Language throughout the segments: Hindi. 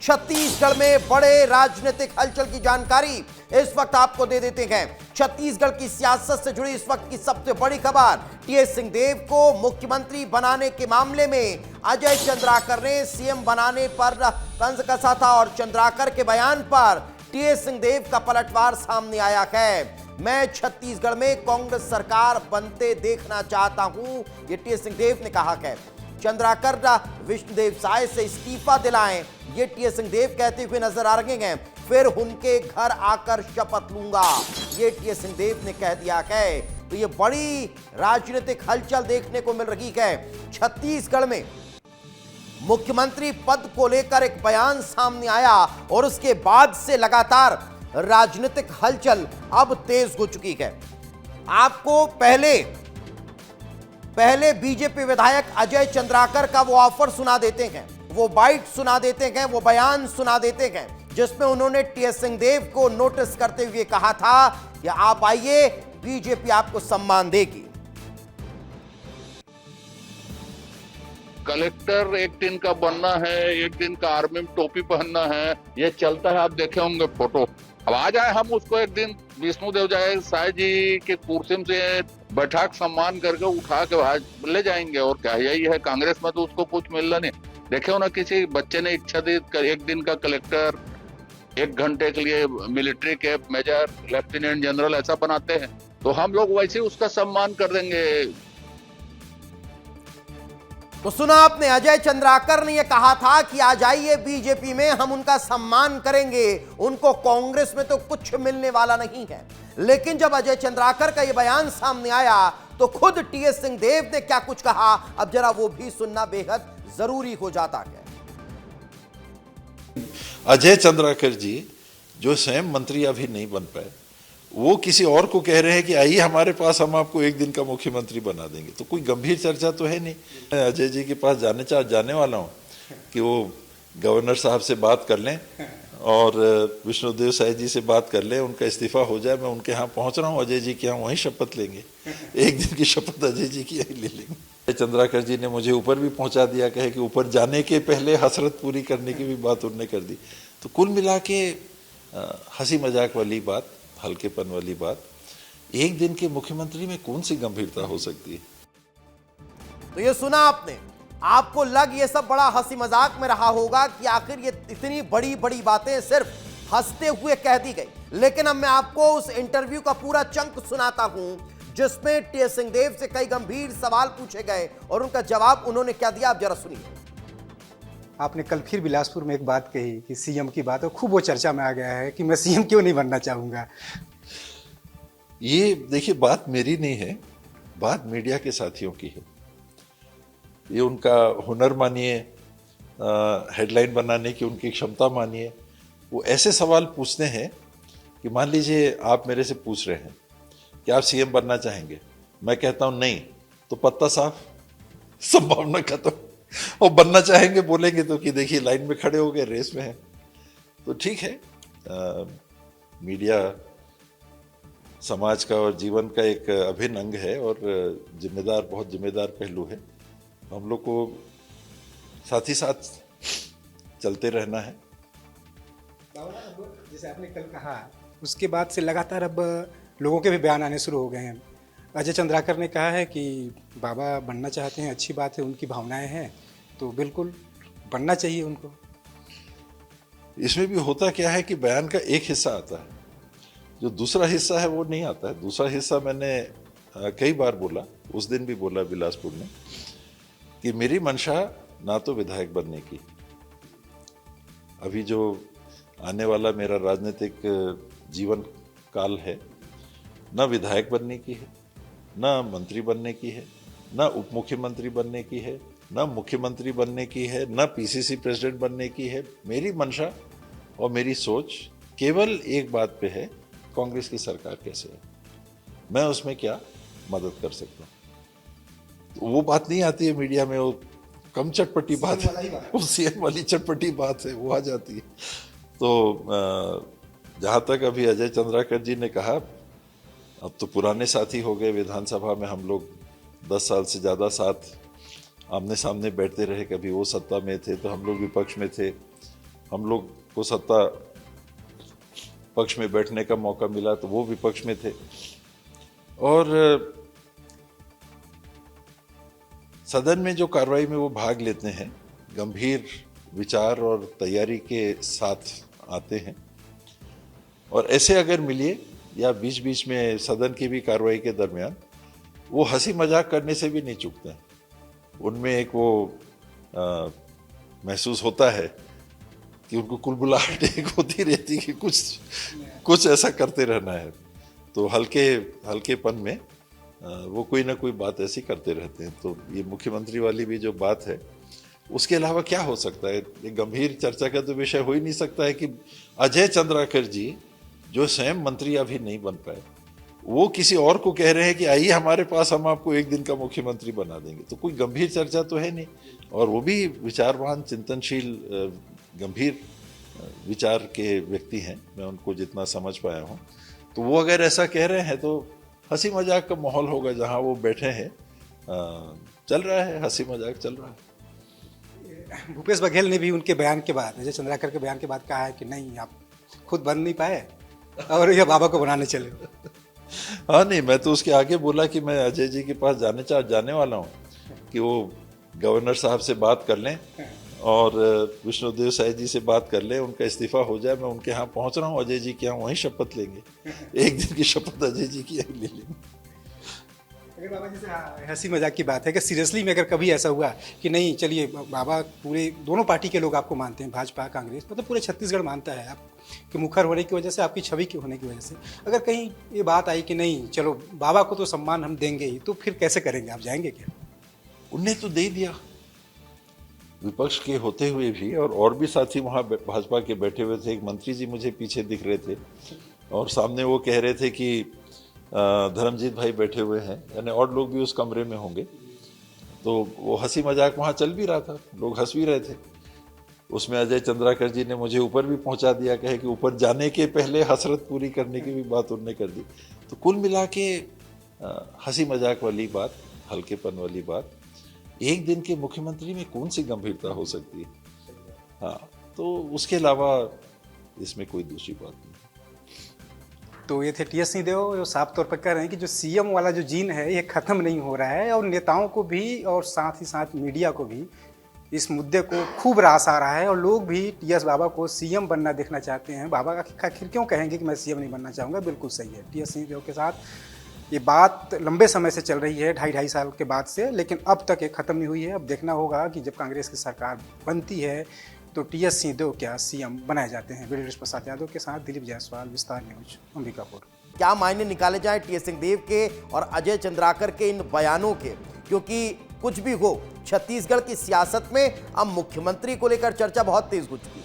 छत्तीसगढ़ में बड़े राजनीतिक हलचल की जानकारी इस वक्त आपको दे देते हैं। छत्तीसगढ़ की सियासत से जुड़ी इस वक्त की सबसे बड़ी खबर, टीएस सिंहदेव को मुख्यमंत्री बनाने के मामले में अजय चंद्राकर ने सीएम बनाने पर तंज कसा था और चंद्राकर के बयान पर टीएस सिंहदेव का पलटवार सामने आया है। मैं छत्तीसगढ़ में कांग्रेस सरकार बनते देखना चाहता हूं, ये टीएस सिंहदेव ने कहा है। चंद्राकर विष्णुदेव साय से इस्तीफा दिलाएं, ये टीएस सिंहदेव कहते हुए नजर आ रहे हैं। फिर उनके घर आकर शपथ लूंगा, ये टीएस सिंहदेव ने कह दिया है। तो ये बड़ी राजनीतिक हलचल देखने को मिल रही है। छत्तीसगढ़ में मुख्यमंत्री पद को लेकर एक बयान सामने आया और उसके बाद से लगातार राजनीतिक हलचल अब तेज हो चुकी है। आपको पहले बीजेपी विधायक अजय चंद्राकर का वो ऑफर सुना देते हैं, वो बाइट सुना देते हैं, वो बयान सुना देते हैं जिसमें उन्होंने टीएस सिंहदेव को नोटिस करते हुए कहा था कि आप आइए, बीजेपी आपको सम्मान देगी। कलेक्टर एक दिन का बनना है, एक दिन का आर्मी में टोपी पहनना है, ये चलता है। आप देखे होंगे फोटो। अब आ जाए हम उसको एक दिन विष्णुदेव साय जी के कुर्सी से बैठा सम्मान करके उठा के ले जाएंगे। और क्या यही है, कांग्रेस में तो उसको कुछ मिलना नहीं। देखे हो ना, किसी बच्चे ने इच्छा दी एक दिन का कलेक्टर, 1 घंटे के लिए मिलिट्री के मेजर, लेफ्टिनेंट जनरल ऐसा बनाते हैं, तो हम लोग वैसे उसका सम्मान कर देंगे। तो सुना आपने, अजय चंद्राकर ने यह कहा था कि आ जाइए बीजेपी में, हम उनका सम्मान करेंगे, उनको कांग्रेस में तो कुछ मिलने वाला नहीं है। लेकिन जब अजय चंद्राकर का यह बयान सामने आया तो खुद टीएस सिंहदेव ने क्या कुछ कहा, अब जरा वो भी सुनना बेहद जरूरी हो जाता है। अजय चंद्राकर जी जो स्वयं मंत्री अभी नहीं बन पाए, वो किसी और को कह रहे हैं कि आइए हमारे पास, हम आपको एक दिन का मुख्यमंत्री बना देंगे। तो कोई गंभीर चर्चा तो है नहीं। मैं अजय जी के पास जाने वाला हूँ कि वो गवर्नर साहब से बात कर लें और विष्णुदेव साय जी से बात कर लें, उनका इस्तीफा हो जाए। मैं उनके यहाँ पहुँच रहा हूँ, अजय जी के यहाँ, वहीं शपथ लेंगे। एक दिन की शपथ अजय जी की यहीं ले लेंगे। चंद्राकर जी ने मुझे ऊपर भी पहुँचा दिया, कहे कि ऊपर जाने के पहले हसरत पूरी करने की भी बात उन्होंने कर दी। तो कुल मिला के हंसी मजाक वाली बात, हल्केपन वाली बात, एक दिन के मुख्यमंत्री में कौन सी गंभीरता हो सकती है। तो ये सुना आपने, आपको लग ये सब बड़ा हंसी मजाक में रहा होगा कि आखिर ये इतनी बड़ी बड़ी बातें सिर्फ हंसते हुए कह दी गई। लेकिन अब मैं आपको उस इंटरव्यू का पूरा चंक सुनाता हूं जिसमें टीएस सिंहदेव से कई गंभीर सवाल पूछे गए और उनका जवाब उन्होंने क्या दिया, आप जरा सुनिए। आपने कल फिर बिलासपुर में एक बात कही कि सीएम की बात है, खूब वो चर्चा में आ गया है कि मैं सीएम क्यों नहीं बनना चाहूंगा। ये देखिए, बात मेरी नहीं है, बात मीडिया के साथियों की है। ये उनका हुनर मानिए, हेडलाइन बनाने की उनकी क्षमता मानिए। वो ऐसे सवाल पूछते हैं कि मान लीजिए आप मेरे से पूछ रहे हैं कि आप सीएम बनना चाहेंगे, मैं कहता हूं नहीं, तो पत्ता साफ, संभावना खत्म। और बनना चाहेंगे बोलेंगे तो कि देखिए लाइन में खड़े हो गए, रेस में हैं। तो ठीक है, मीडिया समाज का और जीवन का एक अभिन्न अंग है और बहुत जिम्मेदार पहलू है। हम लोग को साथ ही साथ चलते रहना है। जैसे आपने कल कहा, उसके बाद से लगातार अब लोगों के भी बयान आने शुरू हो गए हैं। अजय चंद्राकर ने कहा है कि बाबा बनना चाहते हैं, अच्छी बात है, उनकी भावनाएं हैं, तो बिल्कुल बनना चाहिए उनको। इसमें भी होता क्या है कि बयान का एक हिस्सा आता है, जो दूसरा हिस्सा है वो नहीं आता है। दूसरा हिस्सा मैंने कई बार बोला, उस दिन भी बोला बिलासपुर में, कि मेरी मंशा ना तो विधायक बनने की, अभी जो आने वाला मेरा राजनीतिक जीवन काल है, ना विधायक बनने की है, ना मंत्री बनने की है, ना उप मुख्यमंत्री बनने की है, ना मुख्यमंत्री बनने की है, ना पीसीसी प्रेसिडेंट बनने की है। मेरी मंशा और मेरी सोच केवल एक बात पे है, कांग्रेस की सरकार कैसे है, मैं उसमें क्या मदद कर सकता हूँ। तो वो बात नहीं आती है मीडिया में, वो कम चटपटी बात है, वो सीएम वाली चटपटी बात है, वो आ जाती है। तो जहाँ तक अभी अजय चंद्राकर जी ने कहा, अब तो पुराने साथी हो गए। विधानसभा में हम लोग 10 साल से ज़्यादा साथ आमने सामने बैठते रहे, कभी वो सत्ता में थे तो हम लोग विपक्ष में थे, हम लोग को सत्ता पक्ष में बैठने का मौका मिला तो वो विपक्ष में थे। और सदन में जो कार्रवाई में वो भाग लेते हैं, गंभीर विचार और तैयारी के साथ आते हैं। और ऐसे अगर मिलिए या बीच बीच में सदन की भी कार्रवाई के दरमियान वो हंसी मजाक करने से भी नहीं चूकते हैं। उनमें एक वो महसूस होता है कि उनको कुलबुलाहट एक होती रहती कि कुछ ऐसा करते रहना है। तो हल्केपन में वो कोई ना कोई बात ऐसी करते रहते हैं। तो ये मुख्यमंत्री वाली भी जो बात है, उसके अलावा क्या हो सकता है? एक गंभीर चर्चा का तो विषय हो ही नहीं सकता है कि अजय चंद्राकर जी जो स्वयं मंत्री अभी नहीं बन पाए, वो किसी और को कह रहे हैं कि आइए हमारे पास, हम आपको एक दिन का मुख्यमंत्री बना देंगे। तो कोई गंभीर चर्चा तो है नहीं। और वो भी विचारवान, चिंतनशील, गंभीर विचार के व्यक्ति हैं, मैं उनको जितना समझ पाया हूँ। तो वो अगर ऐसा कह रहे हैं तो हंसी मजाक का माहौल होगा जहाँ वो बैठे हैं। चल रहा है, हंसी मजाक चल रहा है। भूपेश बघेल ने भी उनके बयान के बाद, अजय चंद्राकर के बयान के बाद कहा है कि नहीं, आप खुद बन नहीं पाए और ये बाबा को बनाने चले। हाँ, नहीं, मैं तो उसके आगे बोला कि मैं अजय जी के पास जाने वाला हूँ कि वो गवर्नर साहब से बात कर लें और विष्णुदेव साय जी से बात कर लें, उनका इस्तीफा हो जाए। मैं उनके यहाँ पहुँच रहा हूँ, अजय जी के यहाँ, वहीं शपथ लेंगे। एक दिन की शपथ अजय जी की ले लेंगे। अगर बाबा जी से हंसी मजाक की बात है कि सीरियसली में अगर कभी ऐसा हुआ कि नहीं, चलिए बाबा, पूरे दोनों पार्टी के लोग आपको मानते हैं, भाजपा कांग्रेस, मतलब पूरे छत्तीसगढ़ मानता है आप कि मुखर होने की वजह से, आपकी छवि की होने की वजह से, अगर कहीं ये बात आई कि नहीं चलो बाबा को तो सम्मान हम देंगे ही, तो फिर कैसे करेंगे? आप जाएंगे क्या? उनने तो दे दिया, विपक्ष के होते हुए भी। और भी साथी वहाँ भाजपा के बैठे हुए थे। एक मंत्री जी मुझे पीछे दिख रहे थे और सामने वो कह रहे थे कि धर्मजीत भाई बैठे हुए हैं, यानी और लोग भी उस कमरे में होंगे। तो वो हंसी मजाक वहाँ चल भी रहा था, लोग हंस भी रहे थे। उसमें अजय चंद्राकर जी ने मुझे ऊपर भी पहुँचा दिया, कहे कि ऊपर जाने के पहले हसरत पूरी करने की भी बात उन्होंने कर दी। तो कुल मिला के हंसी मजाक वाली बात, हल्केपन वाली बात, एक दिन के मुख्यमंत्री में कौन सी गंभीरता हो सकती है? हाँ, तो उसके अलावा इसमें कोई दूसरी बात नहीं। तो ये थे टी.एस. सिंहदेव, जो साफ तौर पर कह रहे हैं कि जो सीएम वाला जो जीन है ये ख़त्म नहीं हो रहा है, और नेताओं को भी और साथ ही साथ मीडिया को भी इस मुद्दे को खूब रास आ रहा है, और लोग भी टी.एस. बाबा को सीएम बनना देखना चाहते हैं। बाबा आखिर क्यों कहेंगे कि मैं सीएम नहीं बनना चाहूँगा? बिल्कुल सही है। टी.एस. सिंहदेव के साथ ये बात लंबे समय से चल रही है, 2.5 साल के बाद से, लेकिन अब तक ये ख़त्म नहीं हुई है। अब देखना होगा कि जब कांग्रेस की सरकार बनती है तो टी.एस. सिंहदेव क्या सीएम बनाए जाते हैं। वीडियो प्रसाद यादव के साथ दिलीप जायसवाल, विस्तार न्यूज, अंबिकापुर। क्या मायने निकाले जाए टी.एस. सिंहदेव के और अजय चंद्राकर के इन बयानों के, क्योंकि कुछ भी हो, छत्तीसगढ़ की सियासत में अब मुख्यमंत्री को लेकर चर्चा बहुत तेज हो चुकी है।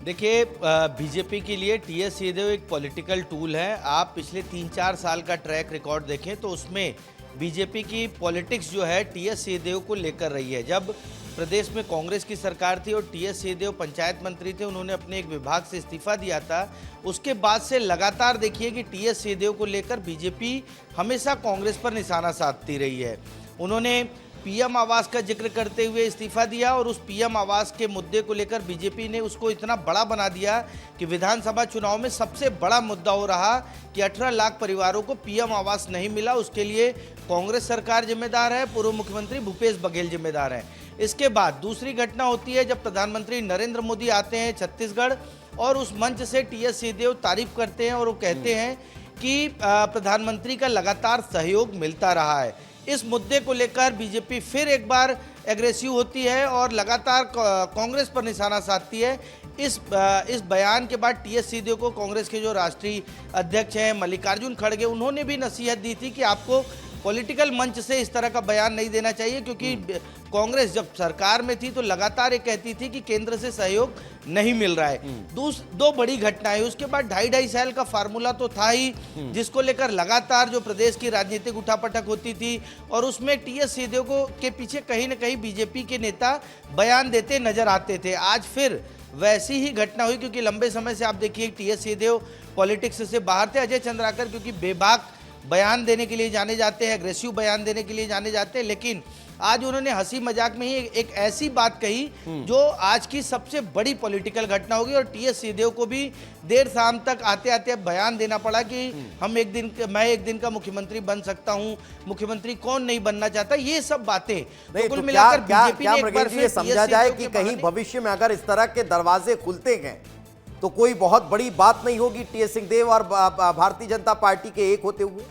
देखिए, बीजेपी के लिए टी.एस. सिंहदेव एक पॉलिटिकल टूल है। आप पिछले 3-4 साल का ट्रैक रिकॉर्ड देखें तो उसमें बीजेपी की पॉलिटिक्स जो है टी.एस. सिंहदेव को लेकर रही है। जब प्रदेश में कांग्रेस की सरकार थी और टी.एस. सिंहदेव पंचायत मंत्री थे, उन्होंने अपने एक विभाग से इस्तीफा दिया था। उसके बाद से लगातार देखिए कि टी.एस. सिंहदेव को लेकर बीजेपी हमेशा कांग्रेस पर निशाना साधती रही है। उन्होंने पीएम आवास का जिक्र करते हुए इस्तीफा दिया, और उस पीएम आवास के मुद्दे को लेकर बीजेपी ने उसको इतना बड़ा बना दिया कि विधानसभा चुनाव में सबसे बड़ा मुद्दा हो रहा कि 18 लाख परिवारों को पीएम आवास नहीं मिला। उसके लिए कांग्रेस सरकार जिम्मेदार है, पूर्व मुख्यमंत्री भूपेश बघेल जिम्मेदार हैं। इसके बाद दूसरी घटना होती है जब प्रधानमंत्री नरेंद्र मोदी आते हैं छत्तीसगढ़, और उस मंच से टी.एस. सिंहदेव तारीफ करते हैं और वो कहते हैं कि प्रधानमंत्री का लगातार सहयोग मिलता रहा है। इस मुद्दे को लेकर बीजेपी फिर एक बार एग्रेसिव होती है और लगातार कांग्रेस पर निशाना साधती है। इस बयान के बाद टी.एस. सिंहदेव को कांग्रेस के जो राष्ट्रीय अध्यक्ष हैं मल्लिकार्जुन खड़गे, उन्होंने भी नसीहत दी थी कि आपको पॉलिटिकल मंच से इस तरह का बयान नहीं देना चाहिए, क्योंकि कांग्रेस जब सरकार में थी तो लगातार ये कहती थी कि केंद्र से सहयोग नहीं मिल रहा है। दो बड़ी घटनाएं, उसके बाद 2.5 साल का फार्मूला तो था ही, जिसको लेकर लगातार जो प्रदेश की राजनीतिक उठापटक होती थी, और उसमें टी.एस. सिंहदेव को के पीछे कहीं ना कहीं बीजेपी के नेता बयान देते नजर आते थे। आज फिर वैसी ही घटना हुई, क्योंकि लंबे समय से आप देखिए टी.एस. सिंहदेव पॉलिटिक्स से बाहर थे। अजय चंद्राकर क्योंकि बेबाक बयान देने के लिए जाने जाते हैं, एग्रेसिव बयान देने के लिए जाने जाते हैं, लेकिन आज उन्होंने हंसी मजाक में ही एक ऐसी बात कही जो आज की सबसे बड़ी पॉलिटिकल घटना होगी। और टीएस सिंहदेव को भी देर शाम तक आते आते बयान देना पड़ा कि मैं एक दिन का मुख्यमंत्री बन सकता हूं, मुख्यमंत्री कौन नहीं बनना चाहता, ये सब बातें। नहीं, कुल तो मिलाकर क्या बीजेपी ने एक बार ये समझा जाए कि कहीं भविष्य में अगर इस तरह के दरवाजे खुलते गए तो कोई बहुत बड़ी बात नहीं होगी टीएस सिंहदेव और भारतीय जनता पार्टी के एक होते हुए?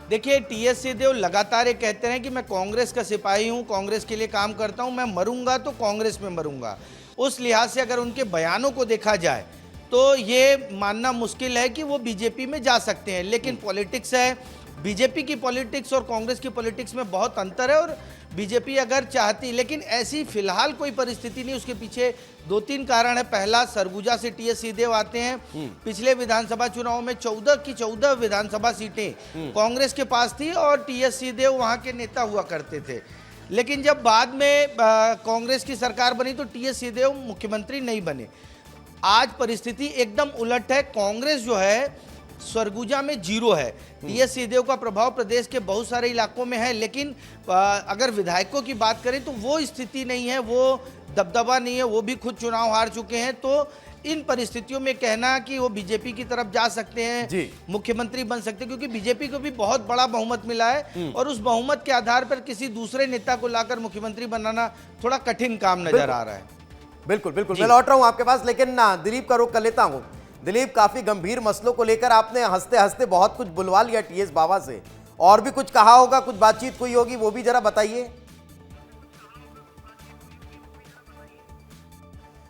देखिए, टीएस सिंहदेव लगातार ये कहते हैं कि मैं कांग्रेस का सिपाही हूं, कांग्रेस के लिए काम करता हूं, मैं मरूंगा तो कांग्रेस में मरूंगा। उस लिहाज से अगर उनके बयानों को देखा जाए तो ये मानना मुश्किल है कि वो बीजेपी में जा सकते हैं। लेकिन पॉलिटिक्स है, बीजेपी की पॉलिटिक्स और कांग्रेस की पॉलिटिक्स में बहुत अंतर है। और बीजेपी अगर चाहती, लेकिन ऐसी फिलहाल कोई परिस्थिति नहीं। उसके पीछे 2-3 कारण है। पहला, सरगुजा से टीएस सिंहदेव आते हैं। पिछले विधानसभा चुनाव में 14 की 14 विधानसभा सीटें कांग्रेस के पास थी और टीएस सिंहदेव वहां के नेता हुआ करते थे। लेकिन जब बाद में कांग्रेस की सरकार बनी तो टीएस सिंहदेव मुख्यमंत्री नहीं बने। आज परिस्थिति एकदम उलट है। कांग्रेस जो है सरगुजा में 0 है। टीएस सिंहदेव का प्रभाव प्रदेश के बहुत सारे इलाकों में है, लेकिन अगर विधायकों की बात करें तो वो स्थिति नहीं है, वो दबदबा नहीं है, वो भी खुद चुनाव हार चुके हैं। तो इन परिस्थितियों में कहना कि वो बीजेपी की तरफ जा सकते हैं, मुख्यमंत्री बन सकते हैं, क्योंकि बीजेपी को भी बहुत बड़ा बहुमत मिला है और उस बहुमत के आधार पर किसी दूसरे नेता को लाकर मुख्यमंत्री बनाना थोड़ा कठिन काम नजर आ रहा है। बिल्कुल बिल्कुल, मैं लौट रहा हूं आपके पास, लेकिन ना दिलीप का रुख कर लेता हूं। दिलीप, काफी गंभीर मसलों को लेकर आपने हंसते हंसते बहुत कुछ बुलवा लिया टीएस बाबा से, और भी कुछ कहा होगा, कुछ बातचीत हुई होगी, वो भी जरा बताइए।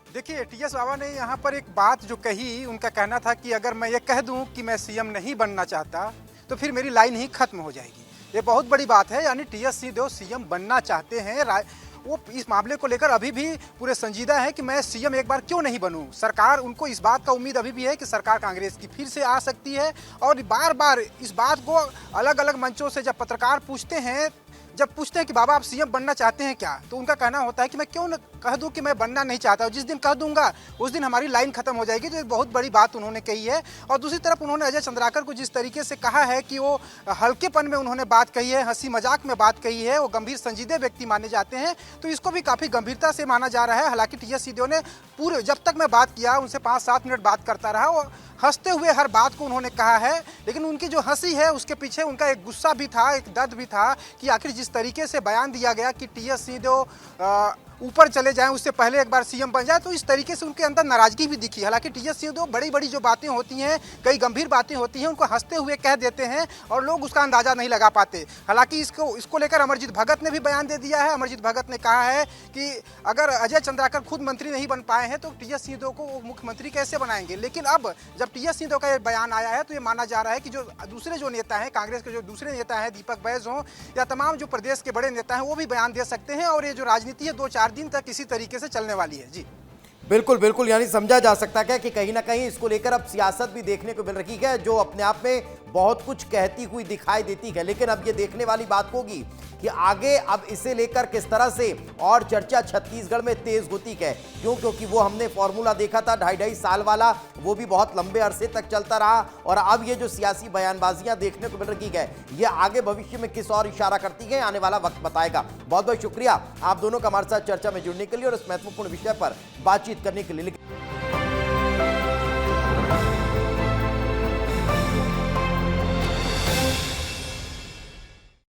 देखिए, टीएस बाबा ने यहाँ पर एक बात जो कही, उनका कहना था कि अगर मैं ये कह दूं कि मैं सीएम नहीं बनना चाहता तो फिर मेरी लाइन ही खत्म हो जाएगी। ये बहुत बड़ी बात है। यानी टीएस सिंहदेव सीएम बनना चाहते हैं। वो इस मामले को लेकर अभी भी पूरे संजीदा है कि मैं सीएम एक बार क्यों नहीं बनूं। सरकार, उनको इस बात का उम्मीद अभी भी है कि सरकार कांग्रेस की फिर से आ सकती है। और बार बार इस बात को अलग अलग मंचों से जब पत्रकार पूछते हैं कि बाबा आप सीएम बनना चाहते हैं क्या, तो उनका कहना होता है कि मैं क्यों कह दूं कि मैं बनना नहीं चाहता, जिस दिन कह दूंगा उस दिन हमारी लाइन खत्म हो जाएगी। तो एक बहुत बड़ी बात उन्होंने कही है। और दूसरी तरफ उन्होंने अजय चंद्राकर को जिस तरीके से कहा है कि वो हल्केपन में उन्होंने बात कही है, हंसी मजाक में बात कही है, वो गंभीर संजीदे व्यक्ति माने जाते हैं, तो इसको भी काफ़ी गंभीरता से माना जा रहा है। हालांकि टीएस सिंहदेव ने पूरे, जब तक मैं बात किया उनसे 5-7 मिनट बात करता रहा, वो हंसते हुए हर बात को उन्होंने कहा है। लेकिन उनकी जो हंसी है उसके पीछे उनका एक गुस्सा भी था, एक दर्द भी था कि आखिर जिस तरीके से बयान दिया गया कि टीएस सिंहदेव ऊपर चले जाएं, उससे पहले एक बार सीएम बन जाए, तो इस तरीके से उनके अंदर नाराजगी भी दिखी। हालांकि टीएस सिंहदेव बड़ी बड़ी जो बातें होती हैं, कई गंभीर बातें होती हैं, उनको हंसते हुए कह देते हैं और लोग उसका अंदाजा नहीं लगा पाते। हालांकि इसको लेकर अमरजीत भगत ने भी बयान दे दिया है। अमरजीत भगत ने कहा है कि अगर अजय चंद्राकर खुद मंत्री नहीं बन पाए हैं तो टीएस सिंहदेव को मुख्यमंत्री कैसे बनाएंगे। लेकिन अब जब टीएस सिंहदेव का ये बयान आया है तो ये माना जा रहा है कि जो दूसरे जो नेता हैं, कांग्रेस के जो दूसरे नेता हैं, दीपक बैज हों या तमाम जो प्रदेश के बड़े नेता हैं, वो भी बयान दे सकते हैं। और ये जो राजनीति है 2-4 दिन तक इसी तरीके से चलने वाली है। जी बिल्कुल बिल्कुल, यानी समझा जा सकता है कि कहीं ना कहीं इसको लेकर अब सियासत भी देखने को मिल रही है, जो अपने आप में बहुत कुछ कहती हुई दिखाई देती है। लेकिन अब ये देखने वाली बात होगी कि आगे अब इसे लेकर किस तरह से और चर्चा छत्तीसगढ़ में तेज होती है। क्योंकि वो हमने फॉर्मूला देखा था 2.5 साल वाला, वो भी बहुत लंबे अरसे तक चलता रहा। और अब ये जो सियासी बयानबाजियां देखने को मिल रही है, ये आगे भविष्य में किस और इशारा करती है, आने वाला वक्त बताएगा। बहुत बहुत शुक्रिया आप दोनों का हमारे साथ चर्चा में जुड़ने के लिए और इस महत्वपूर्ण विषय पर बातचीत करने के लिए।